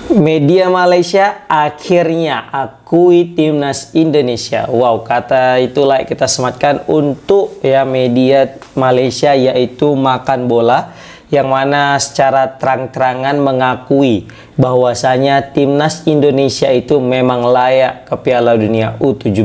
Media Malaysia akhirnya akui timnas Indonesia. Wow, kata itulah kita sematkan untuk ya media Malaysia, yaitu Makan Bola, yang mana secara terang-terangan mengakui bahwasanya timnas Indonesia itu memang layak ke Piala Dunia U17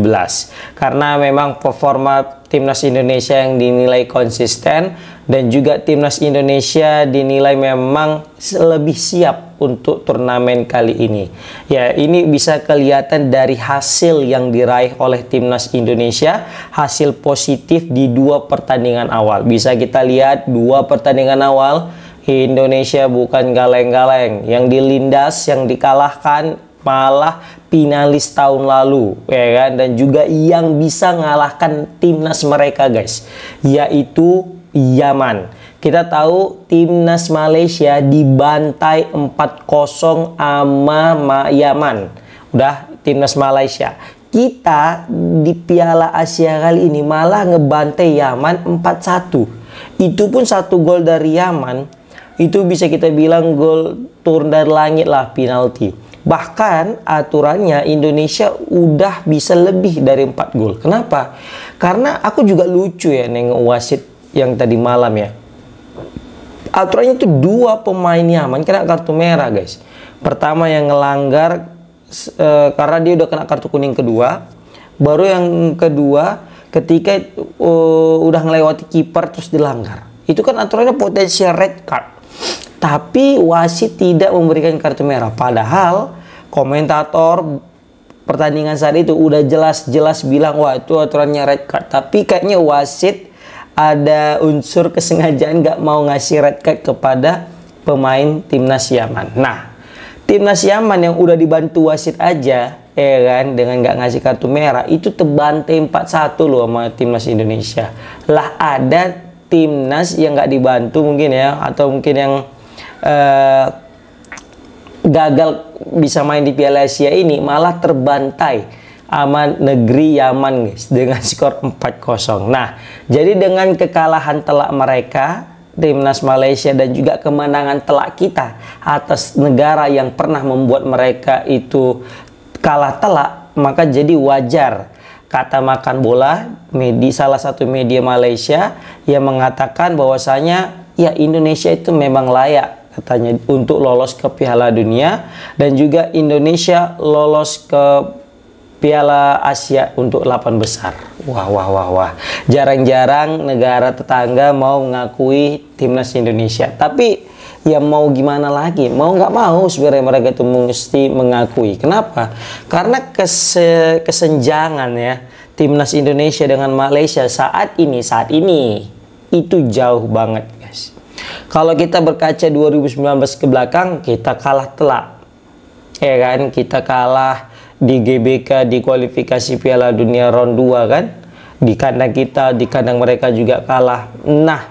karena memang performa timnas Indonesia yang dinilai konsisten, dan juga timnas Indonesia dinilai memang lebih siap untuk turnamen kali ini. Ya, ini bisa kelihatan dari hasil yang diraih oleh timnas Indonesia, hasil positif di 2 pertandingan awal. Bisa kita lihat 2 pertandingan awal Indonesia bukan galeng-galeng, yang dilindas, yang dikalahkan malah finalis tahun lalu, ya kan, dan juga yang bisa mengalahkan timnas mereka, guys, yaitu Yaman. Kita tahu timnas Malaysia dibantai 4-0 sama Yaman. Udah timnas Malaysia. Kita di Piala Asia kali ini malah ngebantai Yaman 4-1. Itu pun 1 gol dari Yaman. Itu bisa kita bilang gol turun dari langit lah, penalti. Bahkan aturannya Indonesia udah bisa lebih dari 4 gol. Kenapa? Karena aku juga lucu ya nengok wasit yang tadi malam ya. Aturannya itu 2 pemain Yaman kena kartu merah, guys. Pertama yang ngelanggar karena dia udah kena kartu kuning kedua. Baru yang kedua ketika udah ngelewati kiper terus dilanggar. Itu kan aturannya potensial red card. Tapi wasit tidak memberikan kartu merah. Padahal komentator pertandingan saat itu udah jelas-jelas bilang, wah itu aturannya red card. Tapi kayaknya wasit ada unsur kesengajaan gak mau ngasih red card kepada pemain timnas Yaman. Nah, timnas Yaman yang udah dibantu wasit aja, ya kan, dengan gak ngasih kartu merah, itu terbantai 4-1 loh sama timnas Indonesia. Lah ada timnas yang gak dibantu mungkin ya, atau mungkin yang gagal bisa main di Piala Asia ini malah terbantai sama negeri Yaman, guys, dengan skor 4-0. Nah, jadi dengan kekalahan telak mereka, timnas Malaysia, dan juga kemenangan telak kita atas negara yang pernah membuat mereka itu kalah telak, maka jadi wajar kata Makan Bola, salah satu media Malaysia, yang mengatakan bahwasanya ya Indonesia itu memang layak katanya untuk lolos ke Piala Dunia, dan juga Indonesia lolos ke Piala Asia untuk 8 besar. Wah. Jarang-jarang negara tetangga mau mengakui timnas Indonesia. Tapi ya mau gimana lagi? Mau nggak mau sebenarnya mereka itu mesti mengakui. Kenapa? Karena kesenjangan ya timnas Indonesia dengan Malaysia saat ini itu jauh banget, guys. Kalau kita berkaca 2019 ke belakang, kita kalah telak. Ya kan? Kita kalah di GBK di kualifikasi Piala Dunia round 2 kan, di kandang kita, di kandang mereka juga kalah. Nah,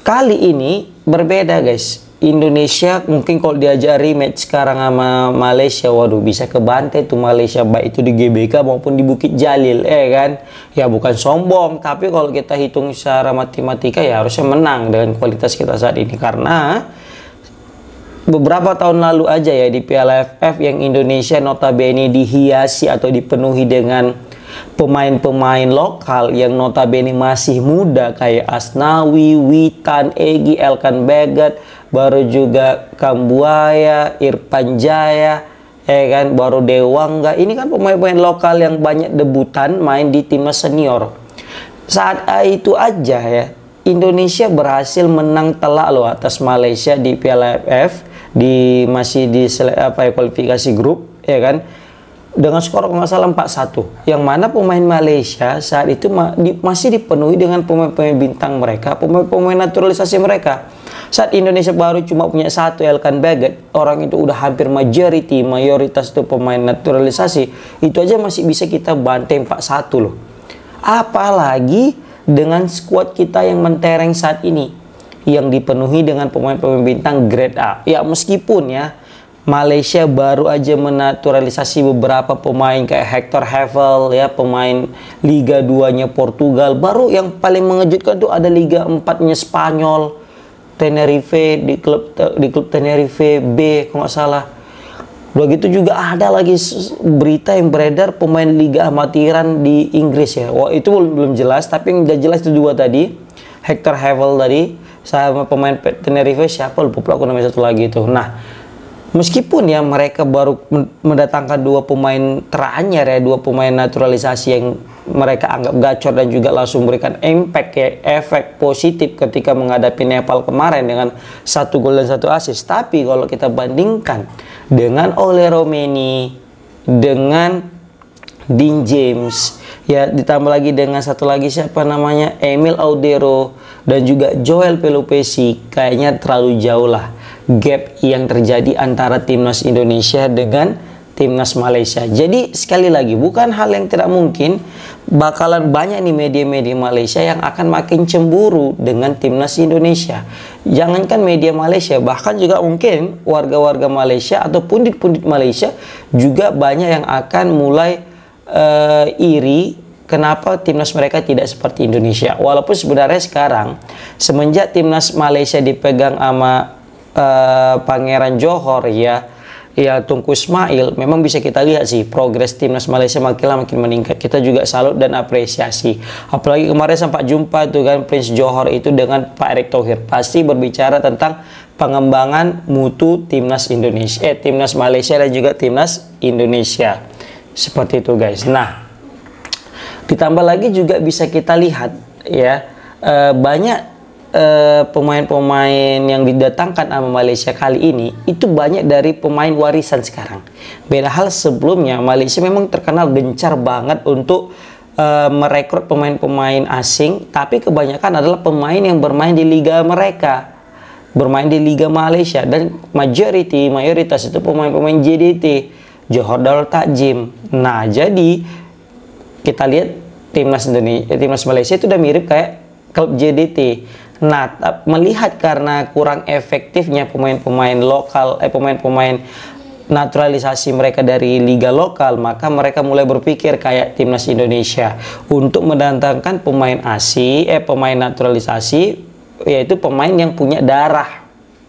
kali ini berbeda, guys. Indonesia mungkin kalau diajari match sekarang sama Malaysia, waduh bisa kebantai tuh Malaysia, baik itu di GBK maupun di Bukit Jalil, kan. Ya bukan sombong, tapi kalau kita hitung secara matematika ya harusnya menang dengan kualitas kita saat ini. Karena beberapa tahun lalu aja ya di Piala AFF yang Indonesia notabene dihiasi atau dipenuhi dengan pemain-pemain lokal yang notabene masih muda kayak Asnawi, Witan, Egy, Elkan Bagot, baru juga Kambuaya, Irfan Jaya, kan, baru Dewangga. Ini kan pemain-pemain lokal yang banyak debutan main di timnas senior. Saat itu aja ya Indonesia berhasil menang telak loh atas Malaysia di Piala AFF, masih di kualifikasi grup, ya kan, dengan skor kalau nggak salah 4-1, yang mana pemain Malaysia saat itu masih dipenuhi dengan pemain-pemain bintang mereka, pemain-pemain naturalisasi mereka. Saat Indonesia baru cuma punya 1, Elkan Bagot, orang itu udah hampir mayoritas itu pemain naturalisasi, itu aja masih bisa kita bantai 4-1 loh. Apalagi dengan skuad kita yang mentereng saat ini, yang dipenuhi dengan pemain-pemain bintang grade A. Ya meskipun ya Malaysia baru aja menaturalisasi beberapa pemain kayak Hector Havel ya, pemain Liga 2-nya Portugal. Baru yang paling mengejutkan tuh ada Liga 4-nya Spanyol, Tenerife, di klub Tenerife B kalau nggak salah. Udah gitu juga ada lagi berita yang beredar pemain Liga Amatiran di Inggris ya. Wah, itu belum jelas, tapi yang udah jelas itu dua tadi. Hector Havel tadi sama pemain Tenerife siapa lupa aku namanya satu lagi itu. Nah, meskipun ya mereka baru mendatangkan dua pemain teranyar ya, dua pemain naturalisasi yang mereka anggap gacor dan juga langsung memberikan impact ya, efek positif ketika menghadapi Nepal kemarin dengan 1 gol dan 1 assist. Tapi kalau kita bandingkan dengan Ole Romeni, dengan Dean James, ya ditambah lagi dengan satu lagi siapa namanya, Emil Audero dan juga Joel Pelupesi, kayaknya terlalu jauh lah gap yang terjadi antara timnas Indonesia dengan timnas Malaysia. Jadi sekali lagi, bukan hal yang tidak mungkin bakalan banyak nih media-media Malaysia yang akan makin cemburu dengan timnas Indonesia. Jangankan media Malaysia, bahkan juga mungkin warga-warga Malaysia atau pundit-pundit Malaysia juga banyak yang akan mulai iri kenapa timnas mereka tidak seperti Indonesia. Walaupun sebenarnya sekarang semenjak timnas Malaysia dipegang sama Pangeran Johor ya Tunku Ismail, memang bisa kita lihat sih progres timnas Malaysia makin lama makin meningkat. Kita juga salut dan apresiasi. Apalagi kemarin sempat jumpa tuh kan Prince Johor itu dengan Pak Erick Thohir, pasti berbicara tentang pengembangan mutu timnas Indonesia, timnas Malaysia dan juga timnas Indonesia. Seperti itu guys. Nah, ditambah lagi juga bisa kita lihat ya, banyak pemain-pemain yang didatangkan sama Malaysia kali ini itu banyak dari pemain warisan sekarang. Beda hal sebelumnya, Malaysia memang terkenal gencar banget untuk merekrut pemain-pemain asing, tapi kebanyakan adalah pemain yang bermain di liga mereka, bermain di liga Malaysia, dan mayoritas itu pemain-pemain JDT, Johor Darul Takzim. Nah, jadi kita lihat timnas Malaysia itu udah mirip kayak klub JDT. Nah, melihat karena kurang efektifnya pemain-pemain lokal, pemain-pemain naturalisasi mereka dari liga lokal, maka mereka mulai berpikir kayak timnas Indonesia untuk mendatangkan pemain asing, pemain naturalisasi, yaitu pemain yang punya darah,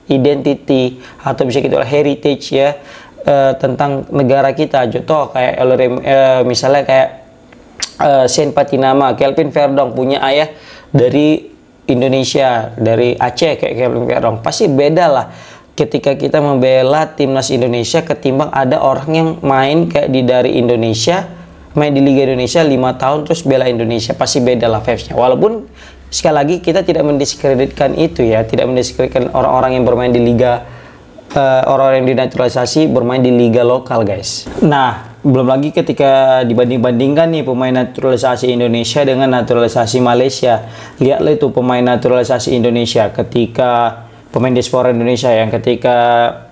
identity atau bisa kita heritage ya, tentang negara kita. Contoh kayak misalnya kayak Sen Patinama, Kelvin Verdong punya ayah dari Indonesia, dari Aceh kayak Kelvin Verdong. Pasti beda lah ketika kita membela timnas Indonesia ketimbang ada orang yang main kayak dari Indonesia, main di Liga Indonesia 5 tahun terus bela Indonesia. Pasti beda lah vibes-nya. Walaupun sekali lagi kita tidak mendiskreditkan itu ya, tidak mendiskreditkan orang-orang yang bermain di liga, orang-orang yang dinaturalisasi bermain di liga lokal guys. Nah, belum lagi ketika dibanding-bandingkan nih pemain naturalisasi Indonesia dengan naturalisasi Malaysia. Lihatlah itu pemain naturalisasi Indonesia ketika pemain diaspora Indonesia yang ketika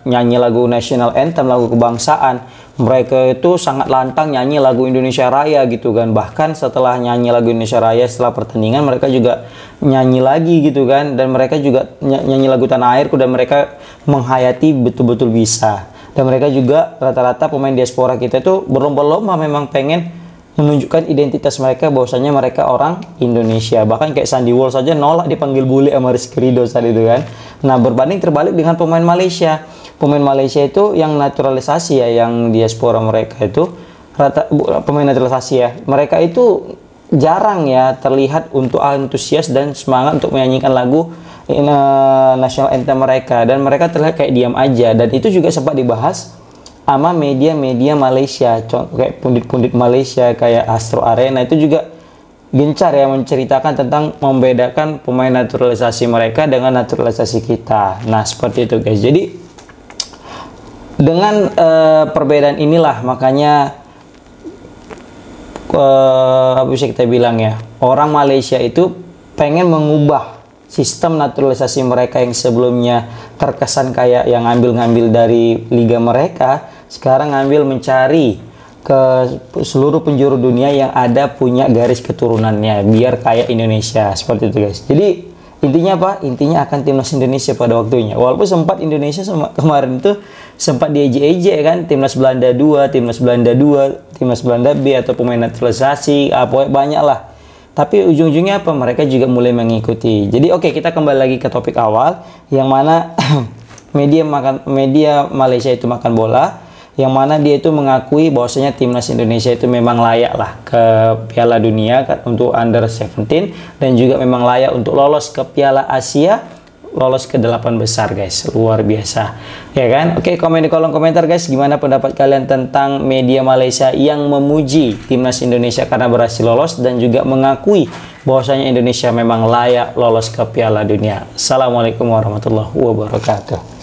nyanyi lagu national anthem, lagu kebangsaan, mereka itu sangat lantang nyanyi lagu Indonesia Raya gitu kan. Bahkan setelah nyanyi lagu Indonesia Raya setelah pertandingan, mereka juga nyanyi lagi gitu kan, dan mereka juga nyanyi lagu Tanah Airku, dan mereka menghayati betul-betul bisa. Dan mereka juga rata-rata pemain diaspora kita itu berlomba-lomba memang pengen menunjukkan identitas mereka bahwasanya mereka orang Indonesia. Bahkan kayak Sandy Walsh saja nolak dipanggil bule sama Rizky Ridho saat itu kan. Nah, berbanding terbalik dengan pemain Malaysia. Pemain Malaysia itu yang naturalisasi ya, yang diaspora mereka itu pemain naturalisasi ya. Mereka itu jarang ya terlihat untuk antusias dan semangat untuk menyanyikan lagu national anthem mereka, dan mereka terlihat kayak diam aja. Dan itu juga sempat dibahas sama media-media Malaysia, contoh kayak pundit-pundit Malaysia kayak Astro Arena itu juga gencar ya menceritakan tentang membedakan pemain naturalisasi mereka dengan naturalisasi kita. Nah, seperti itu guys. Jadi dengan perbedaan inilah makanya apa bisa kita bilang ya, orang Malaysia itu pengen mengubah sistem naturalisasi mereka yang sebelumnya terkesan kayak yang ngambil-ngambil dari liga mereka, sekarang ngambil mencari ke seluruh penjuru dunia yang ada punya garis keturunannya biar kayak Indonesia. Seperti itu guys. Jadi intinya apa? Intinya akan timnas Indonesia pada waktunya. Walaupun sempat Indonesia kemarin itu sempat diejek-ejek kan, timnas Belanda 2, timnas Belanda 2, timnas Belanda B atau pemain naturalisasi, banyak lah. Tapi ujung-ujungnya apa? Mereka juga mulai mengikuti. Jadi oke, kita kembali lagi ke topik awal yang mana media Malaysia itu makan bola, yang mana dia itu mengakui bahwasanya timnas Indonesia itu memang layak lah ke Piala Dunia untuk under 17 dan juga memang layak untuk lolos ke Piala Asia, lolos ke 8 besar guys. Luar biasa ya kan. Oke, komen di kolom komentar guys, gimana pendapat kalian tentang media Malaysia yang memuji timnas Indonesia karena berhasil lolos dan juga mengakui bahwasanya Indonesia memang layak lolos ke Piala Dunia. Assalamualaikum warahmatullahi wabarakatuh.